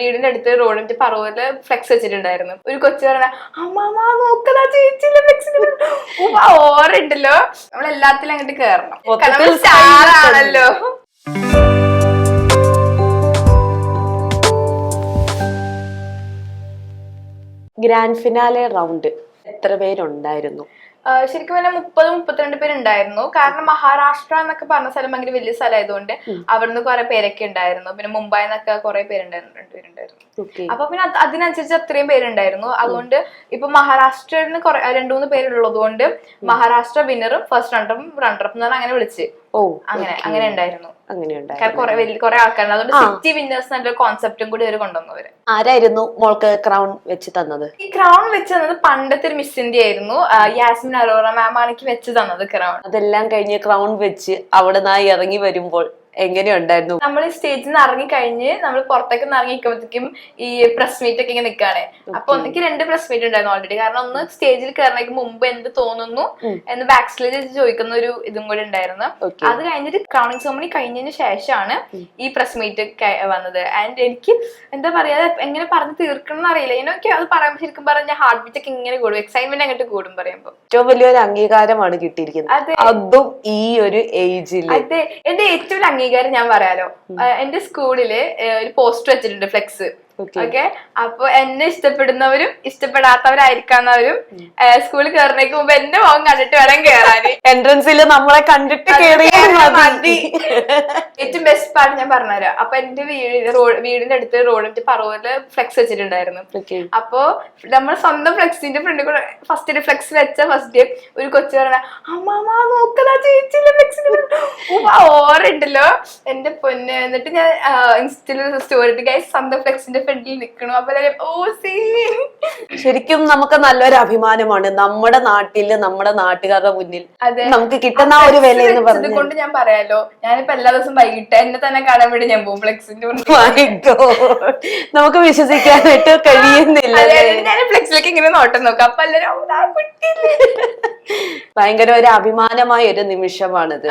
വീടിന്റെ അടുത്ത് റോഡിന്റെ പറവൂരില് ഫ്ലെക്സ് വെച്ചിട്ടുണ്ടായിരുന്നു. ഒരു കൊച്ചു പറഞ്ഞ അമ്മാ നോക്കതാ ചേച്ചിയിലെ ഫ്ലെക്സിന് ഓറുണ്ടല്ലോ. നമ്മളെല്ലാത്തിലും അങ്ങോട്ട് കേറണം, കാരണം സ്റ്റാർ ആണല്ലോ. ഗ്രാൻഡ് ഫിനാലെ റൗണ്ട് എത്ര പേരുണ്ടായിരുന്നു? ശരിക്കും പറഞ്ഞാൽ 30-32 പേരുണ്ടായിരുന്നു. കാരണം മഹാരാഷ്ട്ര എന്നൊക്കെ പറഞ്ഞ സ്ഥലം ഭയങ്കര വലിയ സ്ഥലമായതുകൊണ്ട് അവിടുന്ന് കുറെ പേരൊക്കെ ഉണ്ടായിരുന്നു. പിന്നെ മുംബൈ എന്നൊക്കെ കുറെ പേരുണ്ടായിരുന്നു, 2 പേരുണ്ടായിരുന്നു. അപ്പൊ പിന്നെ അതിനനുസരിച്ച് അത്രയും പേരുണ്ടായിരുന്നു. അതുകൊണ്ട് ഇപ്പൊ മഹാരാഷ്ട്രയിൽ കുറെ 2-3 പേരുള്ളത് കൊണ്ട് മഹാരാഷ്ട്ര വിന്നറും ഫസ്റ്റ് റണ്ണറും എന്നാണ് അങ്ങനെ വിളിച്ച്. അങ്ങനെ ഉണ്ടായിരുന്നു. കുറെ ആൾക്കാരുണ്ട്. അതുകൊണ്ട് സിറ്റി വിന്നേഴ്സ് എന്നുള്ള കോൺസെപ്റ്റും കൂടി അവർ കൊണ്ടുവന്നവര്. ആരായിരുന്നു മോൾക്ക് ക്രൗൺ വെച്ച് തന്നത്? ഈ ക്രൗൺ വെച്ച് തന്നത് പണ്ടത്തെ ഒരു മിസ് ഇന്ത്യ ആയിരുന്നു, യാസ്മിൻ അറോറ മാം ആണ് എനിക്ക് വെച്ച് തന്നത് ക്രൗൺ. അതെല്ലാം കഴിഞ്ഞ് ക്രൗൺ വെച്ച് അവിടെ നിന്ന് ഇറങ്ങി വരുമ്പോൾ എങ്ങനെയുണ്ടായിരുന്നു? നമ്മൾ ഈ സ്റ്റേജിൽ നിന്ന് ഇറങ്ങി കഴിഞ്ഞ് നമ്മൾ പുറത്തേക്ക് ഇറങ്ങി നിൽക്കുമ്പോഴത്തേക്കും ഈ പ്രസ് മീറ്റ് ഒക്കെ ഇങ്ങനെ നിൽക്കാണ്. അപ്പൊ എനിക്ക് 2 പ്രസ് മീറ്റ് ഉണ്ടായിരുന്നു ഓൾറെഡി. കാരണം ഒന്ന് സ്റ്റേജിൽ കയറണേക്ക് മുമ്പ് എന്ത് തോന്നുന്നു എന്ന് ബാക്ക് സ്റ്റേജിൽ ചോദിക്കുന്ന ഒരു ഇതും കൂടി ഉണ്ടായിരുന്നു. അത് കഴിഞ്ഞിട്ട് ക്രൗണിംഗ് സെറമണി കഴിഞ്ഞതിന് ശേഷമാണ് ഈ പ്രസ് മീറ്റ് വന്നത്. ആൻഡ് എനിക്ക് എന്താ പറയാ, എങ്ങനെ പറഞ്ഞു തീർക്കണം എന്ന് അറിയില്ല. എനിക്ക് അത് പറയുമ്പോൾ ശരിക്കും പറഞ്ഞാൽ ഹാർട്ട് ബീറ്റ് ഒക്കെ ഇങ്ങനെ കൂടും, എക്സൈറ്റ്മെന്റ് അങ്ങോട്ട് കൂടും പറയുമ്പോൾ. ഏറ്റവും വലിയൊരു അംഗീകാരമാണ് കിട്ടിയിരിക്കുന്നത്, അതും ഈ ഒരു ഏജിൽ. അതെ, എന്റെ ഏറ്റവും വലിയ അംഗീകാരം ഞാൻ പറയാലോ, എന്റെ സ്കൂളില് ഒരു പോസ്റ്റർ വെച്ചിട്ടുണ്ട്, ഫ്ലെക്സ്. ഓക്കെ, അപ്പൊ എന്നെ ഇഷ്ടപ്പെടുന്നവരും ഇഷ്ടപ്പെടാത്തവരായിരിക്കാവുന്നവരും സ്കൂളിൽ കയറുന്നേക്ക് മുമ്പ് എന്റെ മുഖം കണ്ടിട്ട് വേണം കയറാന്. എൻട്രൻസിൽ നമ്മളെ കണ്ടിട്ട് മതി. ഏറ്റവും ബെസ്റ്റ് പാർട്ട് ഞാൻ പറഞ്ഞുതരാം. അപ്പൊ എന്റെ വീടിന്റെ അടുത്ത് റോഡിന്റെ പറവൂരില് ഫ്ലെക്സ് വെച്ചിട്ടുണ്ടായിരുന്നു. അപ്പൊ നമ്മൾ സ്വന്തം ഫ്ലെക്സിന്റെ ഫ്രണ്ടിൽ കൂടെ ഫസ്റ്റ് ഫ്ലെക്സ് വെച്ച ഫസ്റ്റ് ഡേ ഒരു കൊച്ചു പറഞ്ഞ അമ്മാ നോക്കതാ ചേച്ചിയിലെ ഫ്ലെക്സിന് ഓറുണ്ടല്ലോ എന്റെ പൊന്ന്. എന്നിട്ട് ഞാൻ ഇൻസ്റ്റയില് സ്റ്റോറി ഇട്ട് ഗൈസ് സ്വന്തം ഫ്ലെക്സിന്റെ ഫ്രണ്ടിൽ നിൽക്കണു. അപ്പൊ ശരിക്കും നമുക്ക് നല്ലൊരു അഭിമാനമാണ് നമ്മുടെ നാട്ടില് നമ്മുടെ നാട്ടുകാരുടെ മുന്നിൽ നമുക്ക് കിട്ടുന്ന ഒരു വില എന്ന് പറഞ്ഞത് കൊണ്ട് ഞാൻ പറയാലോ. ഞാനിപ്പോ എല്ലാ ദിവസവും വൈകിട്ട് എന്നെ തന്നെ കാണാൻ വേണ്ടി ഞാൻ പോകും ഫ്ലെക്സിന്റെ. നമുക്ക് വിശ്വസിക്കാനായിട്ട് കഴിയുന്നില്ല. ഞാൻ ഫ്ലെക്സിലേക്ക് ഇങ്ങനെ നോട്ടം നോക്കാം. അപ്പൊ എല്ലാരും ഭയങ്കര ഒരു അഭിമാനമായ ഒരു നിമിഷമാണിത്.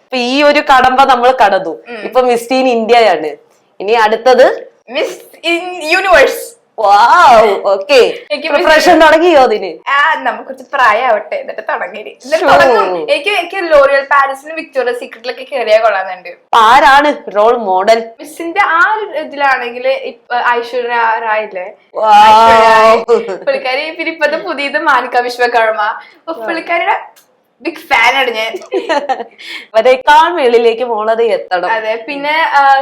ഇപ്പൊ ഈ ഒരു കടമ്പ നമ്മൾ കടന്നു. ഇപ്പൊ മിസ് ടീൻ ഇന്ത്യയാണ്. ഇനി അടുത്തത് മിസ് യൂണിവേഴ്സ്. പ്രിപ്പറേഷൻ തുടങ്ങിയോ അതിന്? നമുക്ക് കുറച്ച് പ്രായമാവട്ടെ എന്നിട്ട് തുടങ്ങി. എനിക്ക് ലോറിയൽ പാരീസിലും വിക്ടോറിയ സീക്രട്ടിലൊക്കെ കയറിയാ കൊള്ളാന്നുണ്ട്. ആരാണ് റോൾ മോഡൽ? മിസ്സിന്റെ ആ ഒരു ഇതിലാണെങ്കിൽ ഐശ്വര്യ റായ് ഇല്ലേ, പുള്ളിക്കാരി. പിന്നെ ഇപ്പത്തെ പുതിയത് മാനിക വിശ്വകർമ്മ. പുള്ളിക്കാരിയുടെ ബിഗ് ഫാനാണ് ഞാൻ. മേളിലേക്ക് മോളത് എത്തണം. അതെ, പിന്നെ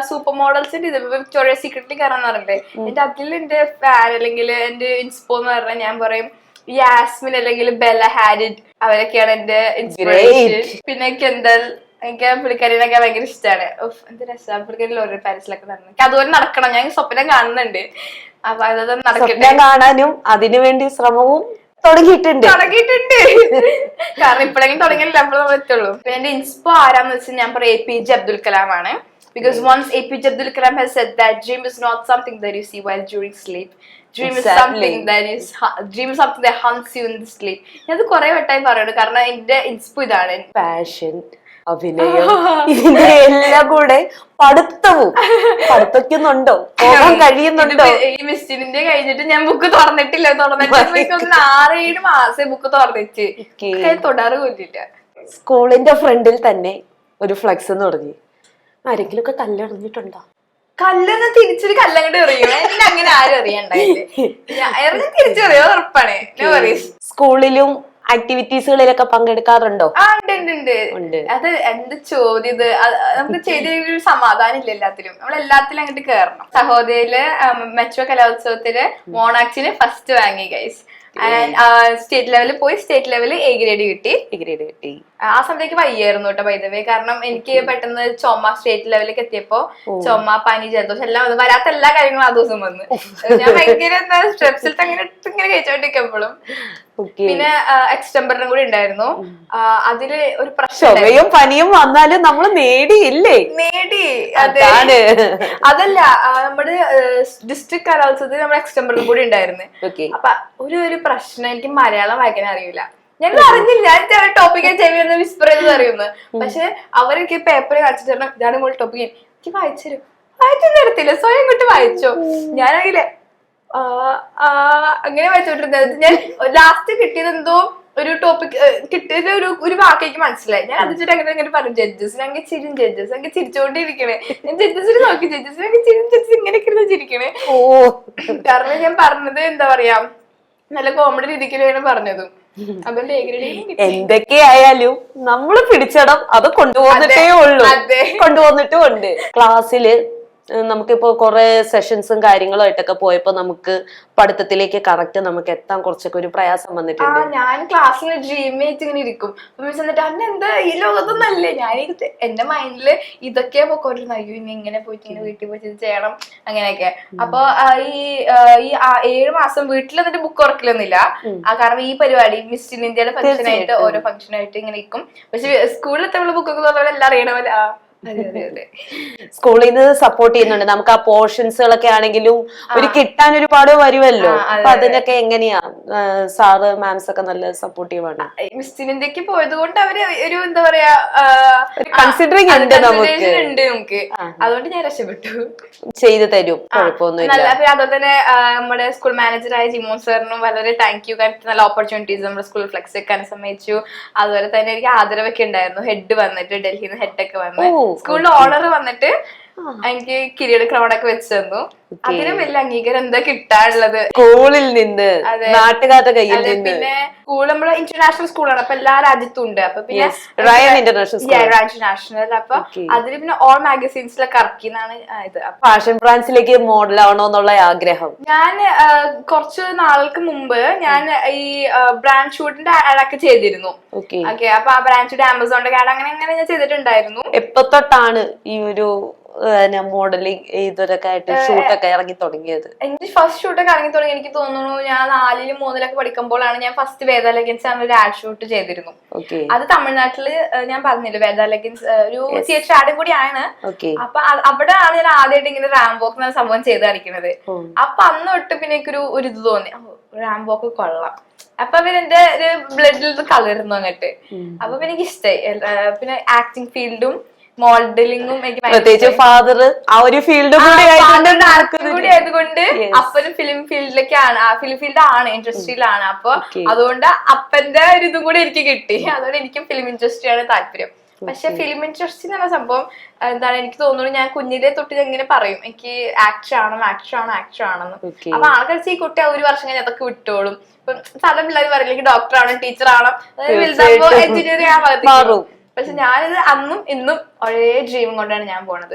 സൂപ്പർ മോഡൽസിന്റെ ഇത് വിക്ടോറിയ സീക്രട്ടിൽ കയറാൻ പറഞ്ഞില്ലേ, എന്റെ അതിൽ എന്റെ ഫാൻ അല്ലെങ്കിൽ എന്റെ ഇൻസ്പോ എന്ന് പറഞ്ഞാൽ ഞാൻ പറയും യാസ്മിൻ അല്ലെങ്കിൽ ബെല്ല ഹാരിഡ്, അവരൊക്കെയാണ് എന്റെ ഇൻസ്പിറേഷൻ. പിന്നെ കെൻഡൽ, എനിക്ക് പുള്ളിക്കാരിനൊക്കെ ഭയങ്കര ഇഷ്ടമാണ്. എന്ത് രസമാണ് പുള്ളിക്കാരി ലോറിയൽ പാരീസിലൊക്കെ നടന്നത്. എനിക്ക് അതുപോലെ നടക്കണം, ഞാൻ സ്വപ്നം കാണുന്നുണ്ട്. അപ്പൊ അതൊക്കെ നടക്കട്ടെ. കാണാനും അതിനുവേണ്ടി ശ്രമവും തുടങ്ങിയിട്ടുണ്ട്. കാരണം ഇപ്പോഴെങ്കിലും തുടങ്ങിയില്ല, അപ്പോഴും പറ്റുള്ളൂ. പിന്നെ എന്റെ ഇൻസ്പോ ആരാന്ന് വെച്ചാൽ ഞാൻ പറയാം APJ Abdul Kalam ആണ്. Because once APJ Abdul Kalam has said that dream is not something that you see while during sleep. Dream is something that hunts you in the sleep. ഞാനത് കുറെ വട്ടമായി പറയുന്നു, കാരണം എന്റെ ഇൻസ്പോ ഇതാണ്. പാഷൻ, അഭിനയം, ഇതിന്റെ എല്ലാം കൂടെ പഠിത്തക്കുന്നുണ്ടോ, പോകാൻ കഴിയുന്നുണ്ടോ? ഈ മിസ്സിന്റെ കഴിഞ്ഞിട്ട് ഞാൻ ബുക്ക് തുറന്നിട്ടില്ല. തുറന്നിട്ട് 6-7 മാസം ബുക്ക് തുറന്നിട്ട് തൊടാറ് പോയിട്ടില്ല. സ്കൂളിന്റെ ഫ്രണ്ടിൽ തന്നെ ഒരു ഫ്ലെക്സ് തുടങ്ങി. ആരെങ്കിലും ഒക്കെ കല്ലെറിഞ്ഞിട്ടുണ്ടോ? കല്ലെന്ന് തിരിച്ചൊരു കല്ലങ്ങോട്ട് എറിയും. എന്നെ അങ്ങനെ ആരും അറിയണ്ടായില്ലേ, തിരിച്ചറിയോ ഉറപ്പാണ്. സ്കൂളിലും ആക്ടിവിറ്റീസുകളിലൊക്കെ പങ്കെടുക്കാറുണ്ടോ? ഉണ്ട്. അത് എന്ത് ചോദ്യം, ഇത് നമുക്ക് ചെയ്തൊരു സമാധാനം ഇല്ല. നമ്മൾ എല്ലാത്തിലും അങ്ങോട്ട് കേറണം. സഹോദരിയില് മെട്രോ കലോത്സവത്തില് മോണാക്സിന് ഫസ്റ്റ് വാങ്ങി ഗൈസ്. സ്റ്റേറ്റ് ലെവലിൽ പോയി സ്റ്റേറ്റ് ലെവലിൽ A ഗ്രേഡ് കിട്ടി. ആ സമയത്തേക്ക് വയ്യായിരുന്നു കേട്ടോ ബൈദവേ. കാരണം എനിക്ക് പെട്ടെന്ന് ചുമ, സ്റ്റേറ്റ് ലെവലിലേക്ക് എത്തിയപ്പോ ചുമ, പനി, ജലദോഷം എല്ലാം വരാത്ത എല്ലാ കാര്യങ്ങളും ആ ദിവസം വന്ന്. ഞാൻ ഭയങ്കര സ്ട്രെപ്സിൽ അങ്ങനെ കഴിച്ചോണ്ടിരിക്കുമ്പോഴും. പിന്നെ എക്സ്റ്റംബറിനും കൂടി ഉണ്ടായിരുന്നു. അതില് ഒരു പ്രശ്നം, പനിയും വന്നാലും നമ്മൾ നേടി. അതെ, അതല്ല നമ്മുടെ ഡിസ്ട്രിക്ട് കലോത്സവത്തിൽ നമ്മുടെ എക്സ്റ്റംബറിനും കൂടി ഉണ്ടായിരുന്നു. അപ്പൊ ഒരു പ്രശ്നം, എനിക്ക് മലയാളം വായിക്കാൻ അറിയില്ല. ഞങ്ങൾ അറിഞ്ഞില്ല, ഞാൻ ടോപ്പിക്ക് ചെവിയെന്ന് വിസ്പർ ചെയ്ത് അറിയുന്നു. പക്ഷെ അവരൊക്കെ പേപ്പർ കാണിച്ചിട്ട് ഇതാണ് മോൾ ടോപ്പിക്, എനിക്ക് വായിച്ചു തരും. വായിച്ചു തരത്തില്ല, സ്വയം ഇങ്ങോട്ട് വായിച്ചോ. ഞാനാണെങ്കിലേ അങ്ങനെ വായിച്ചോണ്ടിരുന്നത്. ഞാൻ ലാസ്റ്റ് കിട്ടിയത് എന്തോ ഒരു ടോപ്പിക് കിട്ടിയത് ഒരു വാക്കേക്ക് മനസ്സിലായി. ഞാൻ അത് വെച്ചിട്ട് അങ്ങനെ പറഞ്ഞു, ജഡ്ജസിന് അങ്ങനെ ചിരിയും, ജഡ്ജസ് അങ്ങനെ ചിരിച്ചോണ്ടിരിക്കണേ. ഞാൻ ജഡ്ജസിന് നോക്കി, ജഡ്ജസിന് അങ്ങനെ ചിരിയും, ജഡ്ജസ് ഇങ്ങനെയൊക്കെ ഇരുന്ന് ചിരിക്കണേ. കാരണം ഞാൻ പറഞ്ഞത് എന്താ പറയാ, നല്ല കോമഡി രീതിക്കാണ് പറഞ്ഞതും. അതുകൊണ്ട് എന്തൊക്കെയായാലും നമ്മള് പിടിച്ചടം അത് കൊണ്ടുപോകുന്നിട്ടേ ഉള്ളൂ, കൊണ്ടുപോകുന്നിട്ടും ഉണ്ട്. ക്ലാസ്സില് നമുക്കിപ്പോ കുറെ സെഷൻസും കാര്യങ്ങളും ആയിട്ടൊക്കെ പോയപ്പോ നമുക്ക് പഠിത്തത്തിലേക്ക് കറക്റ്റ് നമുക്ക് എത്താൻ കുറച്ചൊക്കെ ഒരു പ്രയാസം വന്നിട്ടുണ്ട്. ഞാൻ ക്ലാസ്സിൽ ഡ്രീമേറ്റ് ഇങ്ങനെ ഇരിക്കും. എന്നിട്ട് അന്നെ എന്താ ഈ ലോകത്തൊന്നല്ലേ, ഞാൻ എന്റെ മൈൻഡില് ഇതൊക്കെ പൊക്കോണ്ടിരുന്നു. അയ്യോ ഇനി ഇങ്ങനെ പോയിട്ട് ഇങ്ങനെ വീട്ടിൽ പോയിട്ട് ചെയ്യണം അങ്ങനെയൊക്കെ. അപ്പൊ ഈ 7 മാസം വീട്ടിൽ എന്നിട്ട് ബുക്ക് ഉറക്കില്ലൊന്നുമില്ല. കാരണം ഈ പരിപാടി മിസ് ഇന്ത്യയുടെ ഫംഗ്ഷൻ ആയിട്ട് ഓരോ ഫംഗ്ഷൻ ആയിട്ട് ഇങ്ങനെ ഇരിക്കും. പക്ഷെ സ്കൂളിൽ എത്തുമ്പോൾ ബുക്കൊക്കെ തോന്നുമ്പോൾ എല്ലാം അറിയണമല്ല. സ്കൂളിൽ നിന്ന് സപ്പോർട്ട് ചെയ്യുന്നുണ്ട്. നമുക്ക് ആ പോർഷൻസുകളൊക്കെ ആണെങ്കിലും ഒരു കിട്ടാൻ ഒരുപാട് വരുമല്ലോ. അപ്പൊ അതിനൊക്കെ എങ്ങനെയാ സാറ് മാംസ് ഒക്കെ നല്ല സപ്പോർട്ടീവ് ആണ്? മിസ് ഇന്ത്യക്ക് പോയത് കൊണ്ട് അവര് ഒരു എന്താ പറയാ കൺസിഡറിങ് ഉണ്ട് നമുക്ക്. അതുകൊണ്ട് ഞാൻ രക്ഷപ്പെട്ടു. ചെയ്തു തരും, കുഴപ്പമൊന്നുമില്ല. അതുപോലെ തന്നെ നമ്മുടെ സ്കൂൾ മാനേജറായ ജിമോൻ സാറിനും വളരെ താങ്ക് യു. കാരണം നല്ല ഓപ്പർച്യൂണിറ്റീസ് നമ്മുടെ സ്കൂളിൽ ഫ്ലെക്സ് വെക്കാൻ സമ്മതിച്ചു. അതുപോലെ തന്നെ എനിക്ക് ആദരവൊക്കെ ഉണ്ടായിരുന്നു. ഹെഡ് വന്നിട്ട് ഡൽഹിയിൽ നിന്ന് ഹെഡൊക്കെ വന്ന് സ്കൂളിലെ ഓണർ വന്നിട്ട് എനിക്ക് കിരീട ക്രൗണൊക്കെ വെച്ച് തന്നു. അതിനും വലിയ അംഗീകാരം എന്താ കിട്ടാനുള്ളത് സ്കൂളിൽ നിന്ന്, നാട്ടുകാരുടെ കയ്യിൽ നിന്ന്. പിന്നെ സ്കൂൾ നമ്മള് ഇന്റർനാഷണൽ സ്കൂളാണ്, അപ്പൊ എല്ലാ രാജ്യത്തും ഉണ്ട്. അപ്പൊ പിന്നെ ഇന്റർനാഷണൽ, അപ്പൊ അതിന് പിന്നെ ഓൾ മാഗസീൻസിലൊക്കെ ഇറക്കിന്നാണ് ഇത്. ഫാഷൻ ബ്രാൻഡ്സിലേക്ക് മോഡൽ ആവണോ എന്നുള്ള ആഗ്രഹം. ഞാൻ കുറച്ച് നാൾക്ക് മുമ്പ് ഞാൻ ഈ ബ്രാൻഡ് ഷൂട്ടിന്റെ ആഡൊക്കെ ചെയ്തിരുന്നു. ഓക്കെ, അപ്പൊ ആ ബ്രാൻഡ് ഷൂട്ട് ആമസോണിന്റെ ആഡ് അങ്ങനെ ഞാൻ ചെയ്തിട്ടുണ്ടായിരുന്നു. എപ്പോ തൊട്ടാണ് ഈ ഒരു മോഡലിംഗ് ഇതൊക്കെ ആയിട്ട് ഷൂട്ടൊക്കെ ഇറങ്ങി തുടങ്ങിയത്? എനിക്ക് ഫസ്റ്റ് ഷൂട്ടൊക്കെ ഇറങ്ങി തുടങ്ങി എനിക്ക് തോന്നുന്നു ഞാൻ 4ലും 3ലൊക്കെ പഠിക്കുമ്പോഴാണ്. ഞാൻ ഫസ്റ്റ് വേദ ലെഗിൻസ് ആണ് ഒരു ആഡ് ഷൂട്ട് ചെയ്തിരുന്നു. അത് തമിഴ്നാട്ടില് ഞാൻ പറഞ്ഞില്ല, വേദ ലെഗിൻസ് ഒരു തിയേറ്റർ ആഡും കൂടിയാണ്. അപ്പൊ അവിടെ ആണ് ഞാൻ ആദ്യമായിട്ട് ഇങ്ങനെ റാംബോക്ക് എന്ന സംഭവം ചെയ്ത് കാണിക്കുന്നത്. അപ്പൊ അന്ന് തൊട്ട് പിന്നെ എനിക്കൊരു ഇത് തോന്നി, റാംബോക്ക് കൊള്ളാം. അപ്പൊ പിന്നെ എന്റെ ഒരു ബ്ലഡിൽ കളറുന്നു അങ്ങോട്ട്. അപ്പൊ പിന്നെ എനിക്ക് ഇഷ്ടമായി. പിന്നെ ആക്ടിങ് ഫീൽഡും മോഡലിംഗും പ്രത്യേകിച്ച് ഫാദർ ആ ഒരു ഫീൽഡ് കൂടി ആയതുകൊണ്ട് അപ്പനും ഫിലിം ഫീൽഡിലേക്കാണ്, ഫിലിം ഫീൽഡ് ആണ്, ഇൻഡസ്ട്രിയിലാണ്. അപ്പൊ അതുകൊണ്ട് അപ്പന്റെ ഒരു ഇതും കൂടി എനിക്ക് കിട്ടി. അതുകൊണ്ട് എനിക്കും ഫിലിം ഇൻഡസ്ട്രിയാണ് താല്പര്യം. പക്ഷെ ഫിലിം ഇൻഡസ്ട്രി എന്ന് പറഞ്ഞ സംഭവം എന്താണ്, എനിക്ക് തോന്നുന്നു ഞാൻ കുഞ്ഞിലെ തൊട്ട് എങ്ങനെ പറയും എനിക്ക് ആക്ടർ ആണെന്ന്. അപ്പൊ ആൾക്കാർ ഈ കുട്ടി 1 വർഷം കഴിഞ്ഞ് അതൊക്കെ വിട്ടോളും. ഇപ്പൊ സാധാരണ പിള്ളേർ പറയില്ലെങ്കിൽ ഡോക്ടർ ആണോ ടീച്ചർ ആണോ വലുതാകുമ്പോ എഞ്ചിനീയറിംഗ് ആ ഭാഗത്തേക്ക്. പക്ഷെ ഞാനിത് അന്നും ഇന്നും ഒരേ ഡ്രീം കൊണ്ടാണ് ഞാൻ പോണത്.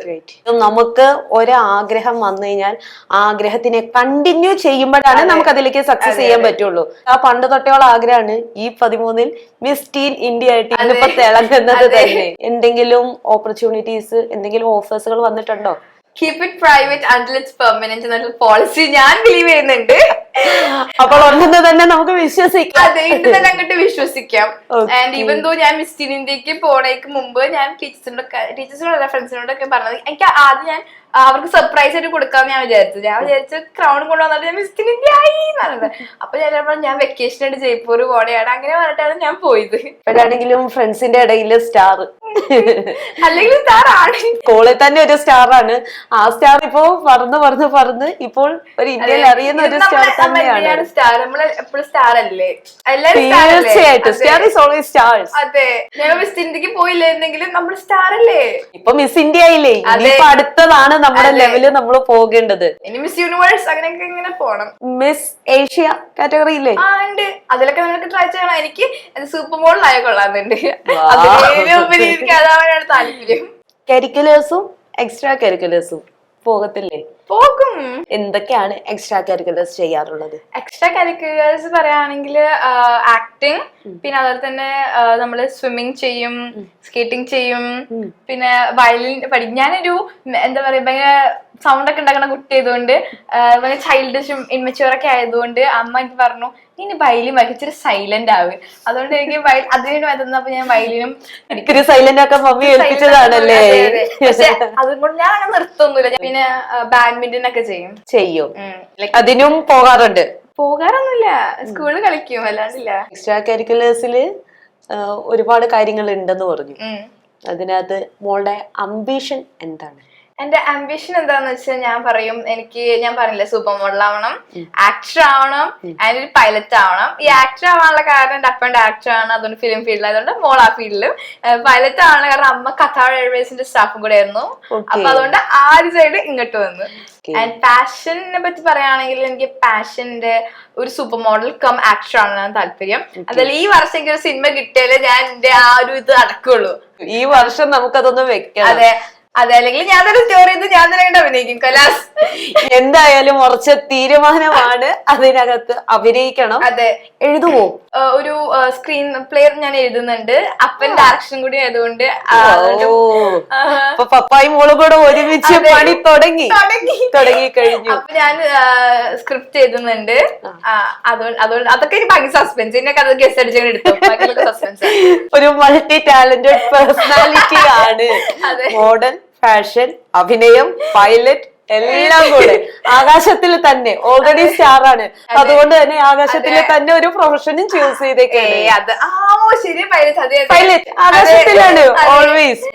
നമുക്ക് ഒരാഗ്രഹം വന്നു കഴിഞ്ഞാൽ ആഗ്രഹത്തിനെ കണ്ടിന്യൂ ചെയ്യുമ്പോഴാണ് നമുക്ക് അതിലേക്ക് സക്സസ് ചെയ്യാൻ പറ്റുള്ളൂ. ആ പണ്ട് തൊട്ടേയുള്ള ആഗ്രഹമാണ് ഈ 13ൽ മിസ് ടീൻ ഇന്ത്യ ആയിട്ട് ഇന്നിപ്പോ തിളങ്ങുന്നത് തന്നെ. എന്തെങ്കിലും ഓപ്പർച്യൂണിറ്റീസ്, എന്തെങ്കിലും ഓഫേഴ്സുകൾ വന്നിട്ടുണ്ടോ? Keep it private until it's permanent എന്നുള്ള പോളിസി ഞാൻ ബിലീവ് ചെയ്യുന്നുണ്ട്. അപ്പോൾ ഉണ്ടെന്ന് തന്നെ നമുക്ക് വിശ്വസിക്കാം. അതെ, ഇത് തന്നെ അങ്ങോട്ട് വിശ്വസിക്കാം. ആൻഡ് ഈവൻ ദോ ഞാൻ മിസ് ഇന്ത്യക്ക് പോണേക്ക് മുമ്പ് ഞാൻ ടീച്ചേഴ്സിനോട് ഫ്രണ്ട്സിനോടൊക്കെ പറഞ്ഞത്, എനിക്ക് ആദ്യം ഞാൻ അവർക്ക് സർപ്രൈസ് ആയിട്ട് കൊടുക്കാന്ന് ഞാൻ വിചാരിച്ചു ക്രൗൺ കൊണ്ടുവന്നിട്ട് ഞാൻ മിസ് ഇന്ത്യ ആയി പറഞ്ഞത്. അപ്പൊ ഞാൻ വെക്കേഷൻ ആയിട്ട് ജയ്പൂർ പോണെയാണ് അങ്ങനെ പറഞ്ഞിട്ടാണ് ഞാൻ പോയത്. ഇപ്പോഴാണെങ്കിലും ഫ്രണ്ട്സിന്റെ ഇടയില് സ്റ്റാർ അല്ലെങ്കിൽ സ്റ്റാർ ആണ്, സ്കൂളിൽ തന്നെ ഒരു സ്റ്റാർ ആണ്. ആ സ്റ്റാർ ഇപ്പോ പറന്ന് ഇപ്പോൾ ഒരു ഇന്ത്യയിൽ അറിയുന്ന ഒരു സ്റ്റാർ തന്നെയാണ്. സ്റ്റാർ നമ്മള് എപ്പോഴും സ്റ്റാർ അല്ലേ, തീർച്ചയായിട്ടും സ്റ്റാർ ഈസ് ഓൾവേസ് സ്റ്റാർസ്. അതെ, ഞങ്ങൾ മിസ് ഇന്ത്യക്ക് പോയില്ലായിരുന്നെങ്കിലും നമ്മൾ സ്റ്റാർ അല്ലേ. ഇപ്പൊ മിസ് ഇന്ത്യ ആയില്ലേ, ഇനിയിപ്പോ അടുത്തതാണ് നമ്മുടെ ലെവല് നമ്മൾ പോകേണ്ടത്. ഇനി മിസ് യൂണിവേഴ്സ് അങ്ങനെയൊക്കെ ഇങ്ങനെ പോണം. മിസ് ഏഷ്യ കാറ്റഗറിയില്ലേ? ഉണ്ട്, അതിലൊക്കെ നമുക്ക് ട്രൈ ചെയ്യണം. എനിക്ക് സൂപ്പർ മോഡലായ കൊള്ളാന്നുണ്ട്. അതാണ് താല്പര്യം. കരിക്കുലേഴ്സും എക്സ്ട്രാ കരിക്കുലേഴ്സും പോകത്തില്ലേ? പോകും. എന്തൊക്കെയാണ് എക്സ്ട്രാ കരിക്കുലേഴ്സ് ചെയ്യാറുള്ളത്? എക്സ്ട്രാ കരിക്കുലേഴ്സ് പറയുകയാണെങ്കിൽ ആക്ടിങ്, പിന്നെ അതുപോലെ തന്നെ നമ്മള് സ്വിമ്മിങ് ചെയ്യും, സ്കേറ്റിംഗ് ചെയ്യും, പിന്നെ വയലിൻ പഠിക്കും. ഞാനൊരു എന്താ പറയാ ഭയങ്കര സൗണ്ട് ഒക്കെ ഉണ്ടാക്കുന്ന കുട്ടി ആയതുകൊണ്ട് ഭയങ്കര ചൈൽഡിഷും ഇൻമെച്യൂർ ഒക്കെ ആയതുകൊണ്ട് അമ്മ എനിക്ക് പറഞ്ഞു ഇനി വയലിൻ വായിക്കും, ഇച്ചിരി സൈലന്റ് ആവും. അതുകൊണ്ട് എനിക്ക് അതിന് വരുന്നപ്പോ ഞാൻ വയലിനും സൈലന്റ് ആക്കാൻ മമ്മി ഏൽപ്പിച്ചതാണല്ലേ. പക്ഷെ അതുകൊണ്ട് ഞാൻ അങ്ങനെ നിർത്തുന്നില്ല. പിന്നെ ബാഡ്മിന്റൺ ഒക്കെ ചെയ്യും. അതിനും പോകാറുണ്ട്? പോകാറൊന്നുമില്ല, സ്കൂളിൽ കളിക്കും, അല്ലാണ്ടില്ല. എക്സ്ട്രാ കരിക്കുലേഴ്സില് ഒരുപാട് കാര്യങ്ങൾ ഉണ്ടെന്ന് പറഞ്ഞു. അതിനകത്ത് മോളുടെ അംബിഷൻ എന്താണ്? എന്റെ ആംബിഷൻ എന്താന്ന് വെച്ചാൽ ഞാൻ പറയും, ഞാൻ പറഞ്ഞില്ലേ സൂപ്പർ മോഡൽ ആവണം, ആക്ടർ ആവണം, അതിന്റെ ഒരു പൈലറ്റ് ആവണം. ഈ ആക്ടർ ആവാനുള്ള കാരണം എന്റെ അപ്പന്റെ ആക്ടർ ആണ്, അതുകൊണ്ട് ഫിലിം ഫീൽഡിൽ ആയതുകൊണ്ട് മോൾ ആ ഫീൽഡിലും. പൈലറ്റ് ആവാനുള്ള കാരണം അമ്മ ഖത്താർ എയർവേസിന്റെ സ്റ്റാഫും കൂടെ ആയിരുന്നു. അപ്പൊ അതുകൊണ്ട് ആ ഒരു സൈഡ് ഇങ്ങോട്ട് വന്നു. ആൻഡ് പാഷനെ പറ്റി പറയുകയാണെങ്കിൽ എനിക്ക് പാഷന്റെ ഒരു സൂപ്പർ മോഡൽ കം ആക്ടർ ആണ് താല്പര്യം. എന്തായാലും ഈ വർഷം എനിക്ക് ഒരു സിനിമ കിട്ടിയാലേ ഞാൻ എന്റെ ആ ഒരു ഇത് അടക്കുള്ളൂ. ഈ വർഷം നമുക്കതൊന്ന് വെക്കാം. അതെ, അല്ലെങ്കിൽ ഞാൻ തന്നെ സ്റ്റോറി ചെയ്ത് ഞാൻ തന്നെ കണ്ട് അഭിനയിക്കും. കലാസ് എന്തായാലും ഉറച്ച തീരുമാനമാണ്. അതിനകത്ത് അഭിനയിക്കണം. അതെ, എഴുതുമോ? ഒരു സ്ക്രീൻ പ്ലേ ഞാൻ എഴുതുന്നുണ്ട്. അപ്പൻ ഡയറക്ഷൻ കൂടി ആയതുകൊണ്ട് പപ്പായും മോളും കൂടെ ഒരുമിച്ച് പണി തുടങ്ങി കഴിഞ്ഞു. അപ്പൊ ഞാൻ സ്ക്രിപ്റ്റ് എഴുതുന്നുണ്ട്. അതുകൊണ്ട് അതൊക്കെ എനിക്ക് ഭയങ്കര സസ്പെൻസ്. എന്നെ കഥ ഗസ്റ്റ് അടിച്ചാൽ എടുത്തു. സസ്പെൻസ് ഒരു മൾട്ടി ടാലന്റഡ് പേഴ്സണാലിറ്റി ആണ്. മോഡൽ, ഫാഷൻ, അഭിനയം, പൈലറ്റ് എല്ലാം കൂടെ ആകാശത്തിൽ തന്നെ ഓൾറെഡി സ്റ്റാർ ആണ്. അതുകൊണ്ട് തന്നെ ആകാശത്തിൽ തന്നെ ഒരു പ്രൊഫഷനും ചൂസ് ചെയ്തേക്കാണ്. പൈലറ്റ് ആകാശത്തിലാണ് ഓൾവേസ്.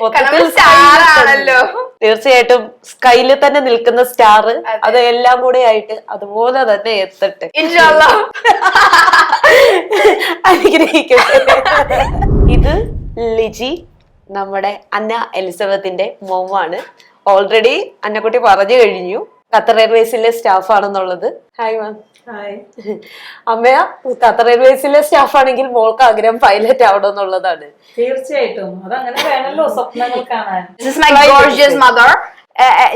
ആണല്ലോ തീർച്ചയായിട്ടും സ്കൈയിൽ തന്നെ നിൽക്കുന്ന സ്റ്റാർ. അത് എല്ലാം കൂടെ ആയിട്ട് അതുപോലെ തന്നെ എത്തട്ടെ. അനുഗ്രഹിക്കട്ടെ. ഇത് ലിജി, നമ്മുടെ അന്ന എലിസബത്തിന്റെ മോമാണ്. ഓൾറെഡി അന്നക്കുട്ടി പറഞ്ഞു കഴിഞ്ഞു ഖത്തർ എയർവേസിലെ സ്റ്റാഫ് ആണെന്നുള്ളത്. Hi ma'am. അമ്മയ ഖത്തർ എയർവേസിലെ സ്റ്റാഫ് ആണെങ്കിൽ മോൾക്ക് ആഗ്രഹം പൈലറ്റ് ആവണമെന്നുള്ളതാണ്. തീർച്ചയായിട്ടും അതങ്ങനെ വേണമല്ലോ സ്വപ്നങ്ങൾ കാണാൻ.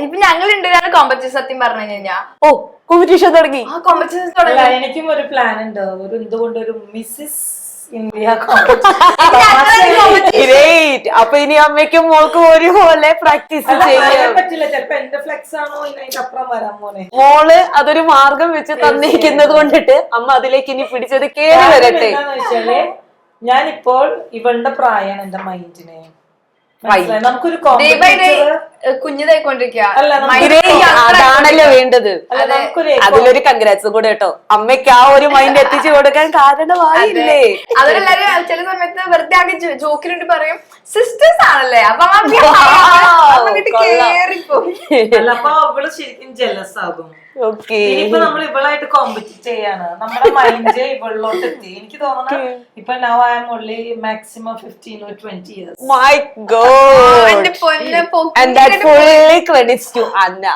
ഇപ്പൊ ഞങ്ങളുണ്ട് കോമ്പറ്റീഷൻ. സത്യം പറഞ്ഞു കഴിഞ്ഞാ കോമ്പറ്റീഷൻ തുടങ്ങി. എനിക്കും ഒരു പ്ലാൻ ഉണ്ട്. ഒരു എന്തുകൊണ്ടൊരു മിസ്സിസ് ഇന്ത്യ അപ്പൊ ഇനി അമ്മയ്ക്കും മോൾക്കും ഒരുപോലെ പ്രാക്ടീസ് ചെയ്യാൻ പറ്റില്ല. ചിലപ്പോ എന്റെ ഫ്ലെക്സ് ആണോ അതിനപ്പുറം വരാൻ മോനെ. മോള് അതൊരു മാർഗം വെച്ച് തന്നിരിക്കുന്നത് കൊണ്ടിട്ട് അമ്മ അതിലേക്ക് ഇനി പിടിച്ചത് കേറി വരട്ടെ. വെച്ചാല് ഞാനിപ്പോൾ ഇവളുടെ പ്രായമാണ് എന്റെ മൈൻഡിനെ. നമുക്കൊരു കുഞ്ഞിതായിക്കൊണ്ടിരിക്കുക. അതാണല്ലോ വേണ്ടത്. അതിലൊരു കൺഗ്രാറ്റ്സും കൂടെ കേട്ടോ. അമ്മയ്ക്ക് ആ ഒരു മൈൻഡ് എത്തിച്ചു കൊടുക്കാൻ കാരണമായില്ലേ. അതെല്ലാരും ചില സമയത്ത് വെറുതെ ആകെ ജോക്കിനുണ്ട് പറയും സിസ്റ്റേഴ്സ് ആണല്ലേ. അപ്പൊ അപ്പൊ അവള് ശരിക്കും ജെലസ് ആകും. ഇനിയിപ്പോ നമ്മൾ ഇവളായിട്ട് കോമ്പറ്റീറ്റ് ചെയ്യാണ്. നമ്മുടെ മൈൻഡ് ഇവളിലോട്ട് എത്തി. എനിക്ക് തോന്നുന്നു ഇപ്പൊ now I am only maximum 15 or 20 years. My God. And that fully credits to അന്ന.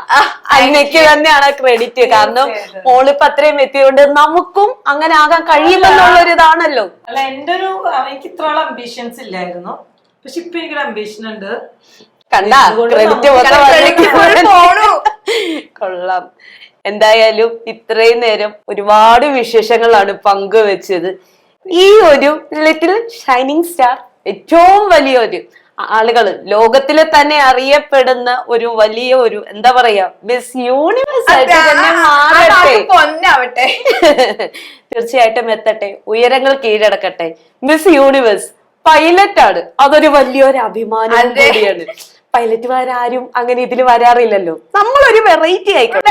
അന്നയ്ക്ക് തന്നെയാണ് ക്രെഡിറ്റ്. കാരണം മോളിപ്പോ അത്രയും എത്തിയോണ്ട് നമുക്കും അങ്ങനെ ആകാൻ കഴിയുമെന്നുള്ളൊരു ഇതാണല്ലോ. അല്ല, എന്റെ ഒരു എനിക്ക് ഇത്ര അംബിഷൻസ് ഇല്ലായിരുന്നു. പക്ഷെ ഇപ്പൊ എനിക്കൊരു അംബിഷൻ ഉണ്ട്. കണ്ടാ ക്രെഡിറ്റ് കൊള്ളാം. എന്തായാലും ഇത്രയും നേരം ഒരുപാട് വിശേഷങ്ങളാണ് പങ്കുവെച്ചത്. ഈ ഒരു ലിറ്റിൽ ഷൈനിങ് സ്റ്റാർ ഏറ്റവും വലിയൊരു ആളുകള് ലോകത്തിലെ തന്നെ അറിയപ്പെടുന്ന ഒരു വലിയ ഒരു എന്താ പറയാ മിസ് യൂണിവേഴ്സ് ആയിട്ട് തന്നെ മാറട്ടെ. തീർച്ചയായിട്ടും എത്തട്ടെ, ഉയരങ്ങൾ കീഴടക്കട്ടെ. മിസ് യൂണിവേഴ്സ് പൈലറ്റ് ആണ്. അതൊരു വലിയൊരു അഭിമാനം കൂടിയാണ്. പൈലറ്റുമാരും അങ്ങനെ ഇതിൽ വരാറില്ലല്ലോ. നമ്മളൊരു വെറൈറ്റി ആയിക്കോട്ടെ.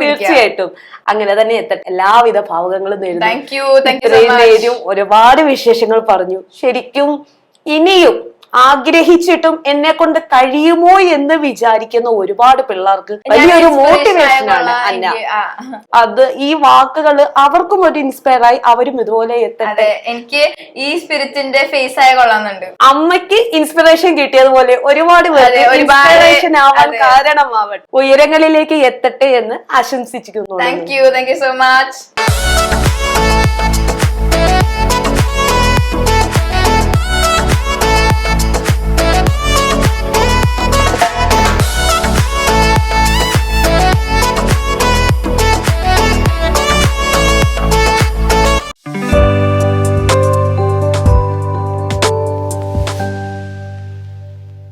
തീർച്ചയായിട്ടും അങ്ങനെ തന്നെ എത്തട്ടെ. എല്ലാവിധ ഭാവുകങ്ങളും നേരും. ഒരുപാട് വിശേഷങ്ങൾ പറഞ്ഞു. ശരിക്കും ഇനിയും ആഗ്രഹിച്ചിട്ടും എന്നെ കൊണ്ട് കഴിയുമോ എന്ന് വിചാരിക്കുന്ന ഒരുപാട് പിള്ളേർക്ക് വലിയൊരു മോട്ടിവേഷനാണ് അന്ന. അത് ഈ വാക്കുകള് അവർക്കും ഒരു ഇൻസ്പയർ ആയി അവരും ഇതുപോലെ എത്തട്ടെ. എനിക്ക് ഈ സ്പിരിറ്റിന്റെ ഫേസ് ആയ കൊള്ളാന്നുണ്ട്. അമ്മയ്ക്ക് ഇൻസ്പിറേഷൻ കിട്ടിയതുപോലെ ഒരുപാട് പേർക്ക് ഇൻസ്പിറേഷൻ ആവാൻ കാരണമാവട്ടെ. ഉയരങ്ങളിലേക്ക് എത്തട്ടെ എന്ന് ആശംസിക്കുന്നു. Thank you so much.